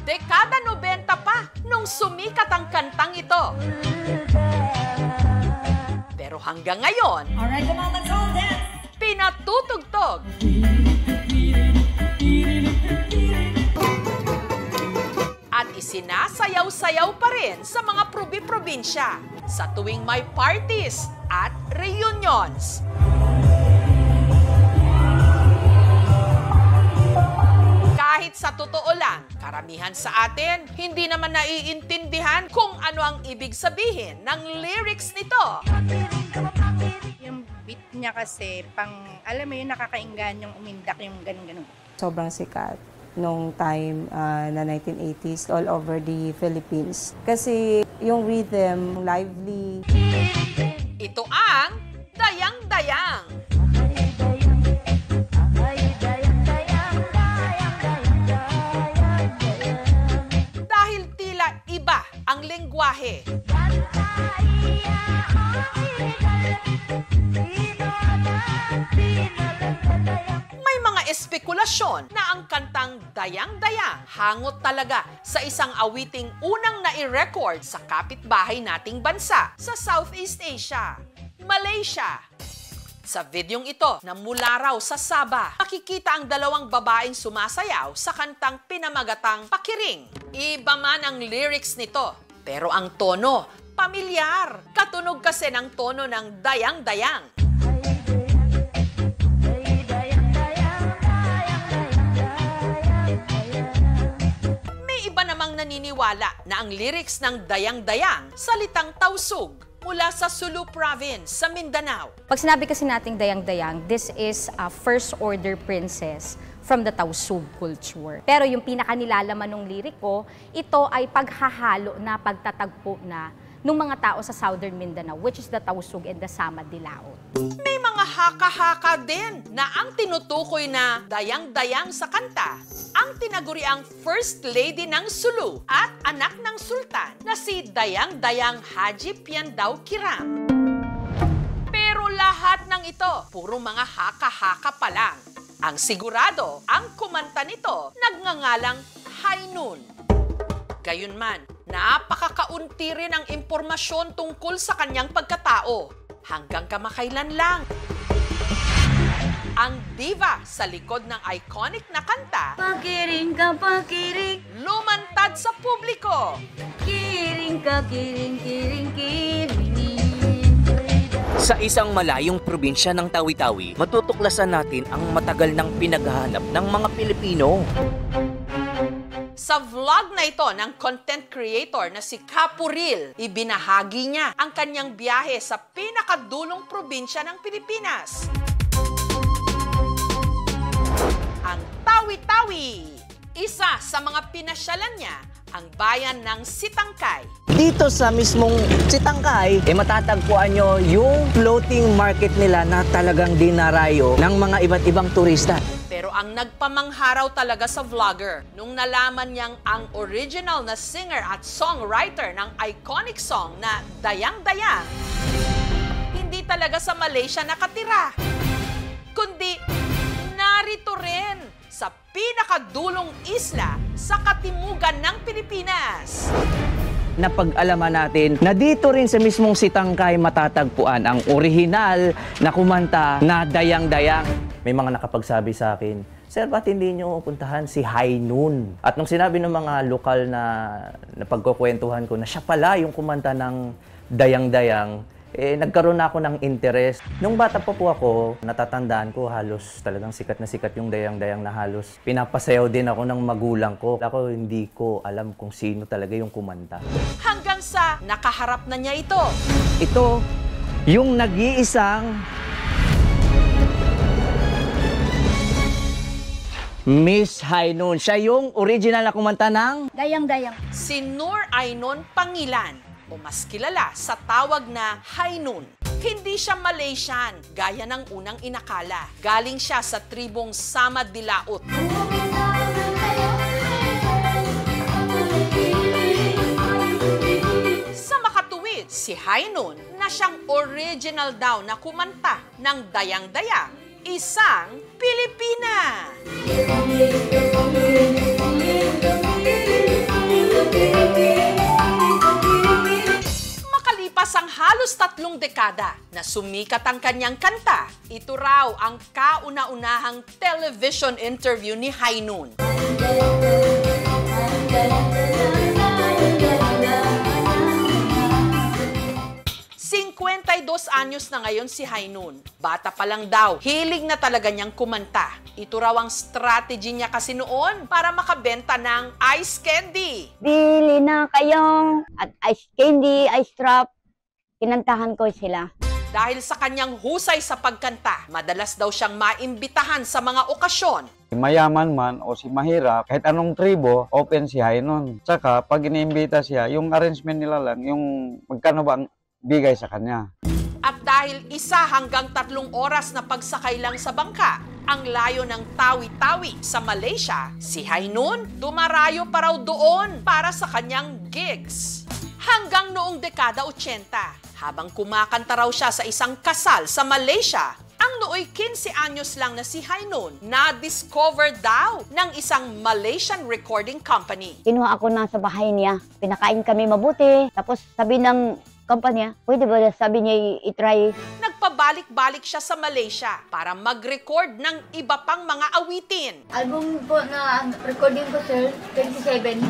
Dekada 90 pa nung sumikat ang kantang ito. Pero hanggang ngayon, pinatutugtog. At isinasayaw-sayaw pa rin sa mga probi-probinsya sa tuwing may parties at reunions. Kahit sa totoo lang, karamihan sa atin, hindi naman naiintindihan kung ano ang ibig sabihin ng lyrics nito. Yung beat niya kasi, alam mo yun, nakakainggan yung umindak yung ganun-ganun. Sobrang sikat nung time na 1980s all over the Philippines. Kasi yung rhythm, lively. Ito ang Dayang-Dayang. Dahil tila iba ang lengguwahe. May mga espekulasyon na ang kantang Dayang-Dayang hangot talaga sa isang awiting unang nai-record sa kapitbahay nating bansa sa Southeast Asia, Malaysia. Sa videong ito na mula raw sa Sabah, makikita ang dalawang babaeng sumasayaw sa kantang pinamagatang Pakiring. Iba man ang lyrics nito, pero ang tono, pamilyar. Katunog kasi ng tono ng Dayang-Dayang. May iba namang naniniwala na ang lyrics ng Dayang-Dayang salitang Tausug mula sa Sulu Province sa Mindanao. Pag sinabi kasi nating Dayang-Dayang, this is a first order princess from the Tausug culture. Pero yung pinakanilalaman ng liriko, ito ay paghahalo na pagtatagpo na ng mga tao sa Southern Mindanao, which is the Tausug and the Samad Dilaot. May mga haka-haka din na ang tinutukoy na Dayang-Dayang sa kanta, ang tinaguriang First Lady ng Sulu at anak ng Sultan na si Dayang-Dayang Haji Piandao Kiram. Pero lahat ng ito, puro mga haka-haka pa lang. Ang sigurado, ang kumanta nito, nagngangalang Hainun. Gayunman, napakakaunti rin ang impormasyon tungkol sa kanyang pagkatao. Hanggang kamakailan lang. Ang diva sa likod ng iconic na kanta, Pakiring ka, pakiring, lumantad sa publiko. kiring ka, kiring, kiring, kiring. Sa isang malayong probinsya ng Tawi-Tawi, matutuklasan natin ang matagal ng pinaghahanap ng mga Pilipino. Sa vlog na ito ng content creator na si Kapuril, ibinahagi niya ang kanyang biyahe sa pinakadulong probinsya ng Pilipinas. Ang Tawi-Tawi. Isa sa mga pinasyalan niya, ang bayan ng Sitangkay. Dito sa mismong Sitangkay, matatagpuan nyo yung floating market nila na talagang dinarayo ng mga iba't ibang turista. Pero ang nagpamangharaw talaga sa vlogger, nung nalaman niyang ang original na singer at songwriter ng iconic song na Dayang-Dayang, hindi talaga sa Malaysia nakatira, kundi narito rin sa pinakadulong isla sa katimugan ng Pilipinas. Napag-alaman natin na dito rin sa mismong Sitangkay matatagpuan ang orihinal na kumanta na Dayang-Dayang. May mga nakapagsabi sa akin, "Sir, ba't hindi nyo puntahan si Hainun?" At nung sinabi ng mga lokal na pagkukwentuhan ko na siya pala yung kumanta ng Dayang-Dayang, nagkaroon na ako ng interest. Nung bata pa po ako, natatandaan ko halos talagang sikat na sikat yung Dayang-Dayang na halos pinapasayaw din ako ng magulang ko. Ako hindi ko alam kung sino talaga yung kumanta. Hanggang sa nakaharap na niya ito. Ito, yung nag-iisang Miss Hainun. Siya yung original na kumanta ng Dayang-Dayang. Si Nur Ainon Pangilan, o mas kilala sa tawag na Hainun. Hindi siya Malaysian, gaya ng unang inakala. Galing siya sa tribong Samad Dilaot. Sa makatuwid, si Hainun na siyang original daw na kumanta ng Dayang-Dayang, isang Pilipina. Matapos ang halos 3 dekada na sumikat ang kanyang kanta, ito raw ang kauna-unahang television interview ni Hainon. 52 anyos na ngayon si Hainon. Bata pa lang daw, hilig na talaga niyang kumanta. Ito raw ang strategy niya kasi noon para makabenta ng ice candy. Bili na kayo at ice candy, ice drop. Kinantahan ko sila. Dahil sa kanyang husay sa pagkanta, madalas daw siyang maimbitahan sa mga okasyon. Mayaman man o si mahirap, kahit anong tribo, open si Hainon. Tsaka pag iniimbita siya, yung arrangement nila lang, yung magkano ba ang bigay sa kanya. At dahil 1 hanggang 3 oras na pagsakay lang sa bangka, ang layo ng Tawi-Tawi sa Malaysia, si Hainon dumarayo pa raw doon para sa kanyang gigs. Hanggang noong dekada 80, habang kumakanta raw siya sa isang kasal sa Malaysia, ang nooy 15 anyos lang na si Hainon na-discover daw ng isang Malaysian recording company. Kinuha ako na sa bahay niya. Pinakain kami mabuti. Tapos sabi ng kumpanya, pwede ba sabi niya i-try? Nagpabalik-balik siya sa Malaysia para mag-record ng iba pang mga awitin. Album po na recording ko, sir, 27.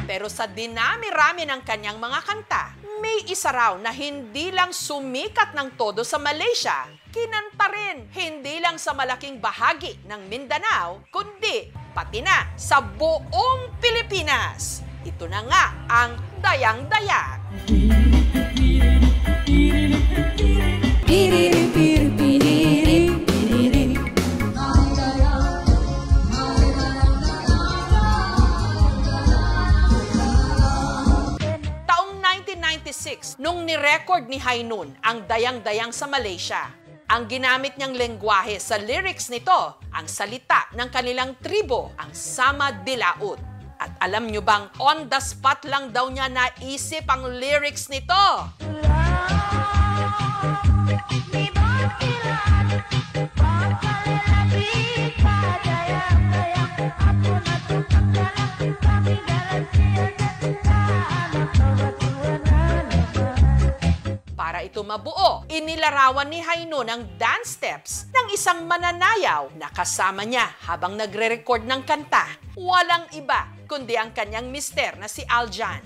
Pero sa dinami-rami ng kanyang mga kanta, may isa raw na hindi lang sumikat ng todo sa Malaysia, kinanta rin hindi lang sa malaking bahagi ng Mindanao, kundi pati na sa buong Pilipinas. Ito na nga ang Dayang-Dayang. Taong 1996, nung nirecord ni Hainon ang Dayang-Dayang sa Malaysia, ang ginamit niyang lengguwahe sa lyrics nito, ang salita ng kanilang tribo, ang Sama Dilaut. At alam nyo bang on the spot lang daw niya naisip ang lyrics nito? Para ito mabuo, inilarawan ni Hainon ang dance steps ng isang mananayaw na kasama niya habang nagre-record ng kanta. Walang iba kundi ang kanyang mister na si Aljan.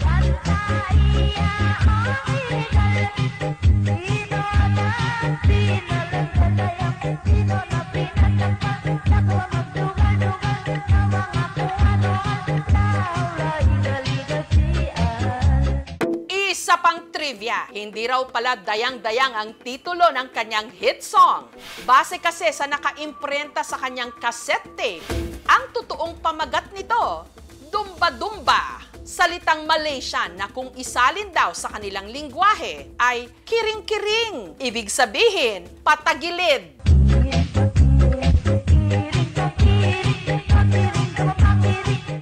Isa pang trivia, hindi raw pala Dayang-Dayang ang titulo ng kanyang hit song. Base kasi sa nakaimprenta sa kanyang cassette tape, ang totoong pamagat nito, Dumba-Dumba. Salitang Malaysian na kung isalin daw sa kanilang lingwahe ay kiring-kiring. Ibig sabihin, patagilid.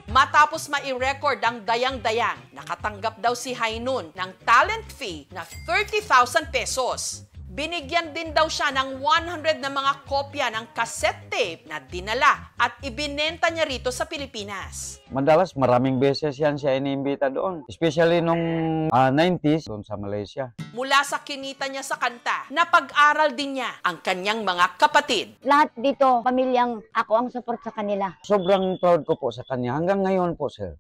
Matapos mai-record ang Dayang-Dayang, nakatanggap daw si Hainon ng talent fee na 30,000 pesos. Binigyan din daw siya ng 100 na mga kopya ng cassette tape na dinala at ibinenta niya rito sa Pilipinas. Madalas maraming beses yan siya iniimbita doon. Especially nung 90s doon sa Malaysia. Mula sa kinita niya sa kanta, napag-aral din niya ang kanyang mga kapatid. Lahat dito, pamilyang ako ang support sa kanila. Sobrang proud ko po sa kanya. Hanggang ngayon po, sir.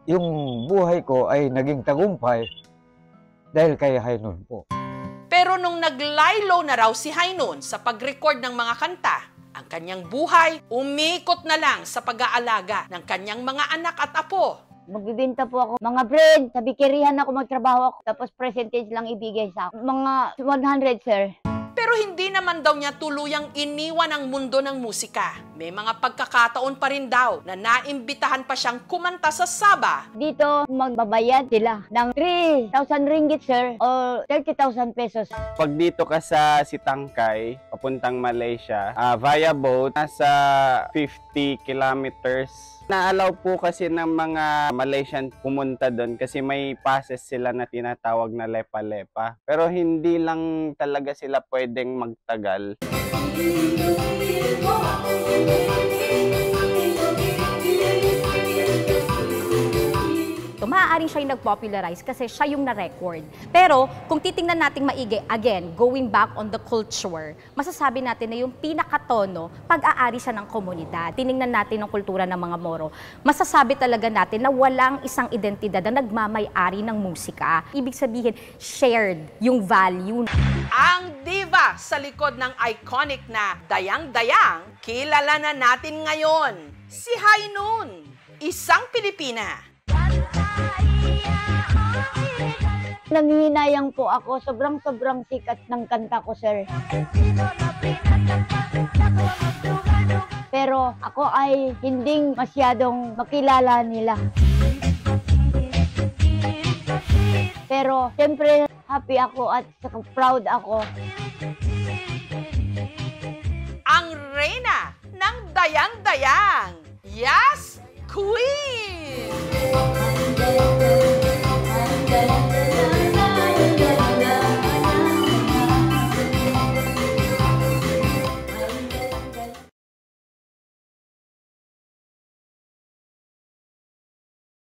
Yung buhay ko ay naging tagumpay dahil kay Hainon po. Pero nung nag-lie-low na raw si Hainon sa pag-record ng mga kanta, ang kanyang buhay umikot na lang sa pag-aalaga ng kanyang mga anak at apo. Magbibenta po ako. Mga bread, sa bikerihan ako magtrabaho ako. Tapos percentage lang ibigay sa ako. Mga 100, sir. Pero hindi naman daw niya tuluyang iniwan ang mundo ng musika. May mga pagkakataon pa rin daw na naimbitahan pa siyang kumanta sa Sabah. Dito, magbabayad sila ng 3,000 ringgit, sir, o 30,000 pesos. Pag dito ka sa Sitangkay, papuntang Malaysia, via boat, nasa 50 kilometers. Na-allow po kasi ng mga Malaysian pumunta doon kasi may passes sila na tinatawag na lepa-lepa. Pero hindi lang talaga sila pwedeng magtagal. maaaring siya yung nag-popularize kasi siya yung na-record. Pero kung titingnan natin maigi, again, going back on the culture, masasabi natin na yung pinakatono, pag-aari siya ng komunidad. Tiningnan natin ang kultura ng mga Moro. Masasabi talaga natin na walang isang identidad na nagmamay-ari ng musika. Ibig sabihin, shared yung value. Ang diva sa likod ng iconic na Dayang-Dayang, kilala na natin ngayon, si Hainun, isang Pilipina. Nanghihinayang po ako, sobrang sikat ng kanta ko, sir. Pero ako ay hindi masyadong makilala nila. Pero siyempre happy ako at proud ako. Ang reyna ng Dayang-Dayang,